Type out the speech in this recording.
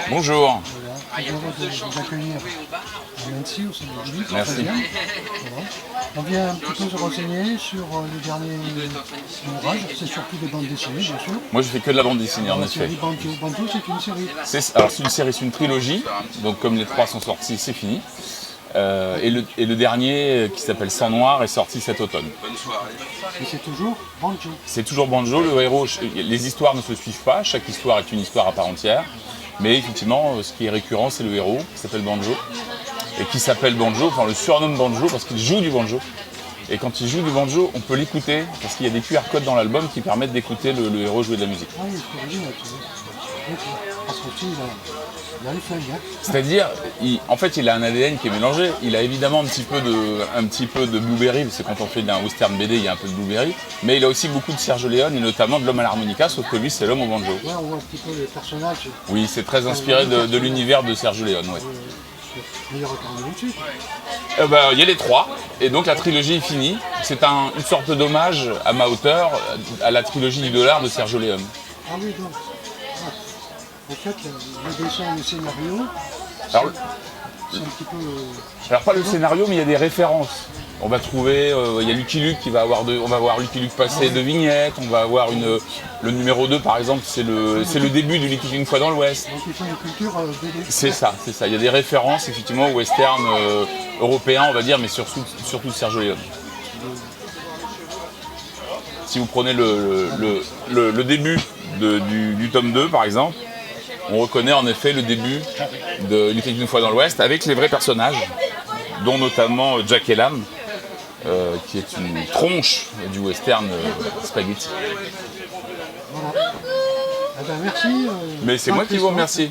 Bonjour. Voilà, heureux de vous accueillir à Nancy, au centre de l'Église. Merci. Voilà. On vient un petit peu se renseigner sur les derniers ouvrages. C'est surtout des bandes dessinées, bien sûr. Moi, je fais que de la bande dessinée, en La effet. série Banjo, Banjo, c'est une série. Alors, c'est une série, c'est une trilogie. Donc, comme les trois sont sortis, c'est fini. Et le dernier, qui s'appelle Sang Noir, est sorti cet automne. Et c'est toujours Banjo. C'est toujours Banjo. Le héros, les histoires ne se suivent pas. Chaque histoire est une histoire à part entière. Mais effectivement, ce qui est récurrent, c'est le héros, qui s'appelle Banjo. Et qui s'appelle Banjo, enfin, on le surnomme Banjo parce qu'il joue du banjo. Et quand il joue du banjo, on peut l'écouter, parce qu'il y a des QR codes dans l'album qui permettent d'écouter le héros jouer de la musique. Ah oui, c'est original. Parce que tu il a le flingue, hein. C'est-à-dire, en fait, il a un ADN qui est mélangé. Il a évidemment un petit peu de Blueberry, parce que quand on fait d'un western BD, il y a un peu de Blueberry. Mais il a aussi beaucoup de Sergio Leone, et notamment de l'homme à l'harmonica, sauf que lui, c'est l'homme au banjo. Là, on voit un petit peu les personnages. Oui, c'est très inspiré de l'univers de Sergio Leone, ouais. Meilleur record de dessus. Il y a les trois, et donc la trilogie est finie. C'est une sorte d'hommage à ma hauteur, à la trilogie du dollar de Sergio Leone. Ah oui, donc. En fait, le dessin et le scénario, Alors, c'est un petit peu. Alors pas le scénario, mais il y a des références. On va trouver, il y a Lucky Luke qui va avoir on va voir Lucky Luke passer de vignettes, on va avoir le numéro 2 par exemple, c'est le début du Lucky Luke une fois dans l'Ouest. Donc ils font une culture BD. C'est ça. Il y a des références effectivement au western européen, on va dire, mais surtout Sergio Leone. Si vous prenez le début du tome 2 par exemple, on reconnaît en effet le début de Lucky Luke une fois dans l'Ouest avec les vrais personnages, dont notamment Jack Elam, qui est une tronche du western spaghetti. Voilà. Eh ben, merci. Mais c'est moi qui vous remercie.